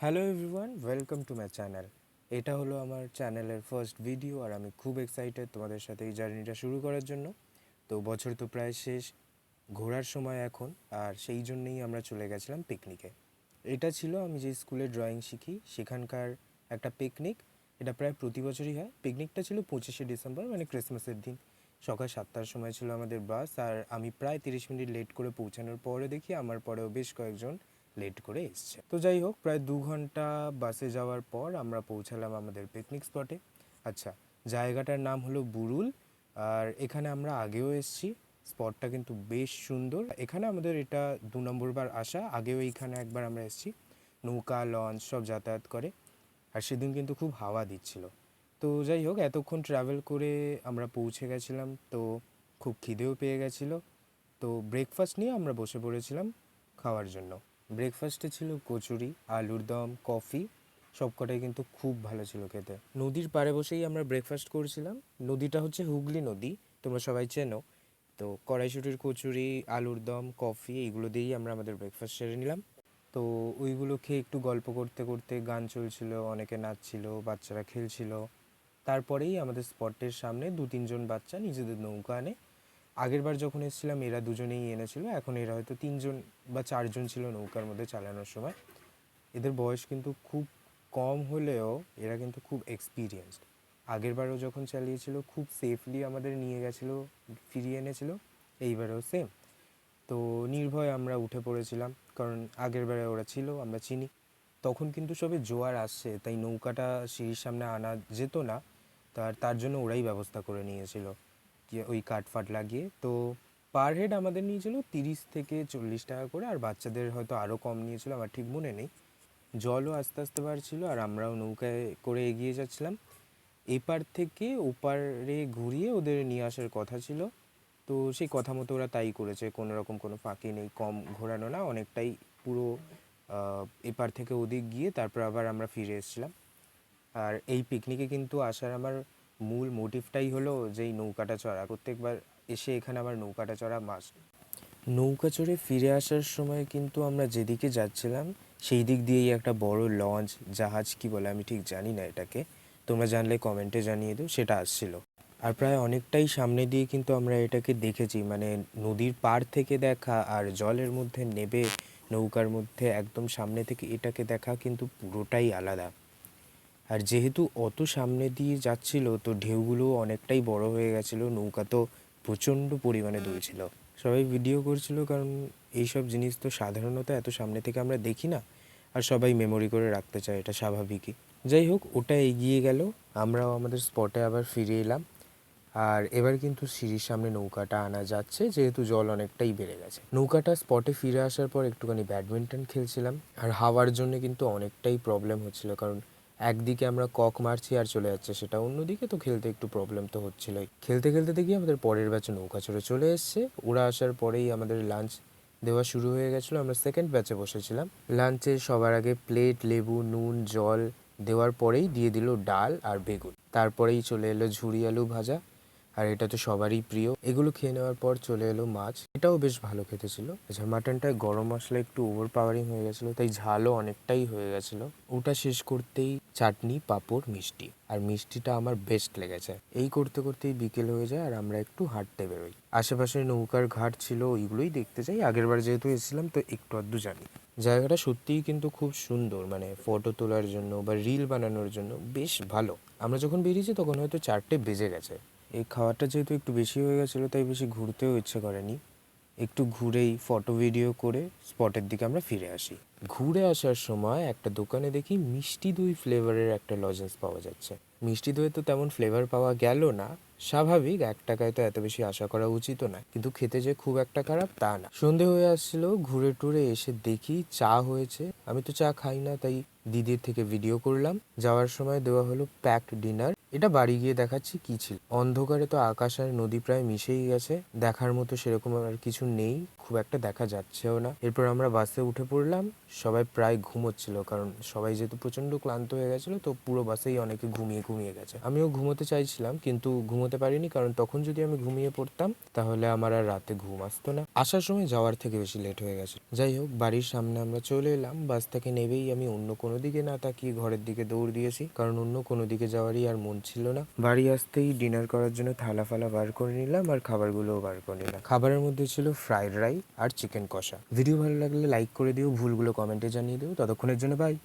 Hello everyone, welcome to my channel. এটা হলো আমার চ্যানেলের ফার্স্ট ভিডিও আর আমি খুব এক্সাইটেড তোমাদের সাথে এই জার্নিটা শুরু করার জন্য। তো বছর তো প্রায় শেষ, ঘোরার সময় এখন, আর সেই জন্যই আমরা চলে গেছিলাম পিকনিকে। এটা ছিল আমি যে স্কুলে ড্রয়িং শিখি সেখানকার একটা পিকনিক। এটা প্রায় প্রতি বছরই হয়। পিকনিকটা ছিল 25শে ডিসেম্বর, মানে ক্রিসমাসের দিন। সকাল 7টার সময় ছিল আমাদের বাস, আর আমি প্রায় 30 মিনিট লেট করে পৌঁছানোর পরে দেখি আমার পরেও বেশ কয়েকজন লেট করে এসছে। তো যাই হোক, প্রায় 2 ঘন্টা বাসে যাওয়ার পর আমরা পৌঁছালাম আমাদের পিকনিক স্পটে। আচ্ছা, জায়গাটার নাম হলো বুরুল, আর এখানে আমরা আগেও এসেছি। স্পটটা কিন্তু বেশ সুন্দর। এখানে আমাদের এটা 2 নম্বর বার আসা। আগেও এইখানে একবার আমরা এসেছি। নৌকা, লঞ্চ সব যাতায়াত করে, আর সেদিন কিন্তু খুব হাওয়া দিচ্ছিল। তো যাই হোক, এতক্ষণ ট্রাভেল করে আমরা পৌঁছে গেছিলাম, তো খুব খিদেও পেয়ে গেছিলো। তো ব্রেকফাস্ট নিয়ে আমরা বসে পড়েছিলাম খাওয়ার জন্য। ব্রেকফাস্টে ছিল কচুরি, আলুর দম, কফি। সবকটাই কিন্তু খুব ভালো ছিল খেতে। নদীর পাড়ে বসেই আমরা ব্রেকফাস্ট করছিলাম। নদীটা হচ্ছে হুগলি নদী, তোমরা সবাই চেনো। তো কড়াইশুঁটির কচুরি, আলুর দম, কফি এইগুলো দিয়েই আমরা আমাদের ব্রেকফাস্ট সেরে নিলাম। তো ওইগুলো খেয়ে একটু গল্প করতে করতে গান চলছিল, অনেকে নাচছিল, বাচ্চারা খেলছিল। তারপরেই আমাদের স্পটের সামনে 2-3 জন বাচ্চা নিজেদের নৌকা আনে। আগেরবার যখন এসেছিলাম এরা দুজনেই এনেছিল, এখন এরা হয়তো 3 জন বা 4 জন ছিল নৌকার মধ্যে চালানোর সময়। এদের বয়স কিন্তু খুব কম হলেও এরা কিন্তু খুব এক্সপিরিয়েন্সড। আগেরবারও যখন চালিয়েছিল খুব সেফলি আমাদের নিয়ে গেছিলো, ফিরিয়ে এনেছিল। এইবারেও সেম। তো নির্ভয়ে আমরা উঠে পড়েছিলাম, কারণ আগেরবারে ওরা ছিল, আমরা চিনি। তখন কিন্তু সবে জোয়ার আসছে, তাই নৌকাটা সিঁড়ির সামনে আনা যেত না। তার জন্য ওরাই ব্যবস্থা করে নিয়েছিল, কি ওই কাঠফাট লাগিয়ে। তো পার হেড আমাদের নিয়েছিল 30 থেকে 40 টাকা করে, আর বাচ্চাদের হয়তো আরও কম নিয়েছিল, আমার ঠিক মনে নেই। জলও আস্তে আস্তে বাড়ছিল, আর আমরাও নৌকায় করে এগিয়ে যাচ্ছিলাম। এপার থেকে ওপারে ঘুরিয়ে ওদের নিয়ে আসার কথা ছিল। তো সেই কথা মতো ওরা তাই করেছে, কোনো রকম কোনো ফাঁকি নেই, কম ঘোরানো না, অনেকটাই পুরো এপার থেকে ওদিক গিয়ে তারপর আবার আমরা ফিরে এসেছিলাম। আর এই পিকনিকে কিন্তু আসার আমার মূল মোটিভটাই হলো যে এই নৌকাটা চড়া। প্রত্যেকবার এসে এখানে আমার নৌকাটা চড়া মাস্ট। নৌকা চড়ে ফিরে আসার সময় কিন্তু আমরা যেদিকে যাচ্ছিলাম সেই দিক দিয়েই একটা বড় লঞ্চ, জাহাজ কি বলে আমি ঠিক জানি না এটাকে, তোমরা জানলে কমেন্টে জানিয়ে দিও, সেটা আসছিল। আর প্রায় অনেকটাই সামনে দিয়ে কিন্তু আমরা এটাকে দেখেছি, মানে নদীর পাড় থেকে দেখা আর জলের মধ্যে নেবে নৌকার মধ্যে একদম সামনে থেকে এটাকে দেখা কিন্তু পুরোটাই আলাদা। আর যেহেতু অত সামনে দিয়ে যাচ্ছিল, তো ঢেউগুলো অনেকটাই বড় হয়ে গেছিলো, নৌকা তো প্রচণ্ড পরিমাণে দুলছিল। সবাই ভিডিও করছিল, কারণ এইসব জিনিস তো সাধারণত এত সামনে থেকে আমরা দেখি না, আর সবাই মেমোরি করে রাখতে চায়, এটা স্বাভাবিকই। যাই হোক, ওটা এগিয়ে গেল, আমরাও আমাদের স্পটে আবার ফিরে এলাম। আর এবার কিন্তু সিঁড়ির সামনে নৌকাটা আনা যাচ্ছে, যেহেতু জল অনেকটাই বেড়ে গেছে। নৌকাটা স্পটে ফিরে আসার পর একটুখানি ব্যাডমিন্টন খেলছিলাম, আর হাওয়ার জন্য কিন্তু অনেকটাই প্রবলেম হচ্ছিল, কারণ একদিকে আমরা কক মারছি আর চলে যাচ্ছে সেটা অন্যদিকে, তো খেলতে একটু প্রবলেম তো হচ্ছিলোই। খেলতে খেলতে দেখি আমাদের পরের ব্যাচে নৌকা চড়ে চলে এসছে। ওরা আসার পরেই আমাদের লাঞ্চ দেওয়া শুরু হয়ে গেছিলো। আমরা সেকেন্ড ব্যাচে বসেছিলাম। লাঞ্চে সবার আগে প্লেট, লেবু, নুন, জল দেওয়ার পরেই দিয়ে দিল ডাল আর বেগুন। তারপরেই চলে এলো ঝুরি আলু ভাজা, আর এটা তো সবারই প্রিয়। এগুলো খেয়ে নেওয়ার পর চলে এলো মাছ, এটাও বেশ ভালো খেতে ছিল। আচ্ছা, মাটনটায় গরম মশলা একটু ওভার পাওয়ারিং হয়ে গেছিলো, তাই ঝালও অনেকটাই হয়ে গেছিলো। ওটা শেষ করতেই চাটনি, পাঁপড়, মিষ্টি, আর মিষ্টিটা আমার বেস্ট লেগেছে। এই করতে করতেই বিকেল হয়ে যায়, আর আমরা একটু হাঁটতে বেরোই। আশেপাশে নৌকার ঘাট ছিল, ওইগুলোই দেখতে যাই। আগেরবার যেহেতু এসেছিলাম তো একটু আধটু জানি। জায়গাটা সত্যিই কিন্তু খুব সুন্দর, মানে ফটো তোলার জন্য বা রিল বানানোর জন্য বেশ ভালো। আমরা যখন বেরিয়েছি তখন হয়তো 4টে বেজে গেছে। এই খাওয়াটা যেহেতু একটু বেশি হয়ে গেছিলো, তাই বেশি ঘুরতেও ইচ্ছে করেনি। একটু ঘুরেই ফটো ভিডিও করে স্পটের দিকে আমরা ফিরে আসি। ঘুরে আসার সময় একটা দোকানে দেখি মিষ্টি দই ফ্লেভারের একটা লজেন্স পাওয়া যাচ্ছে। মিষ্টি দইয়ে তো তেমন ফ্লেভার পাওয়া গেল না, স্বাভাবিক, 1 টাকায় তো এত বেশি আশা করা উচিত না, কিন্তু খেতে যে খুব একটা খারাপ তা না। সন্ধে হয়ে আসছিল, ঘুরে টুরে এসে দেখি চা হয়েছে। আমি তো চা খাই না, তাই দিদির থেকে ভিডিও করলাম। যাওয়ার সময় দেওয়া হলো প্যাকড ডিনার। এটা বাড়ি গিয়ে দেখাচ্ছি কি ছিল। অন্ধকারে তো আকাশ আর নদী প্রায় মিশেই গেছে, দেখার মতো সেরকম আর কিছু নেই, খুব একটা দেখা যাচ্ছেও না। এরপর আমরা বাসে উঠে পড়লাম। সবাই প্রায় ঘুমোচ্ছিল, কারণ সবাই যেহেতু প্রচণ্ড ক্লান্ত হয়ে গেছিলো, তো পুরো বাসেই অনেকে ঘুমিয়ে ঘুমিয়ে গেছে। আমিও ঘুমোতে চাইছিলাম, কিন্তু ঘুমোতে ঘুমোতে পারিনি, কারণ তখন যদি আমি ঘুমিয়ে পড়তাম তাহলে আমার আর রাতে ঘুম আসতো না। আসার সময় যাওয়ার থেকে বেশি লেট হয়ে গেছে। যাই হোক, বাড়ির সামনে আমরা চলে এলাম। বাস থেকে নেবেই আমি অন্য কোনো দিকে না তাকিয়ে ঘরের দিকে দৌড় দিয়েছি, কারণ অন্য কোনো দিকে যাওয়ারই আর মন ছিল না। বাড়ি আসতেই ডিনার করার জন্য থালা ফালা বার করে নিলাম আর খাবারগুলোও বার করে নিলাম। খাবারের মধ্যে ছিল ফ্রাইড রাইস আর চিকেন কষা। ভিডিও ভালো লাগলে লাইক করে দিও, ভুলগুলো কমেন্টে জানিয়ে দিও। ততক্ষণের জন্য বাই।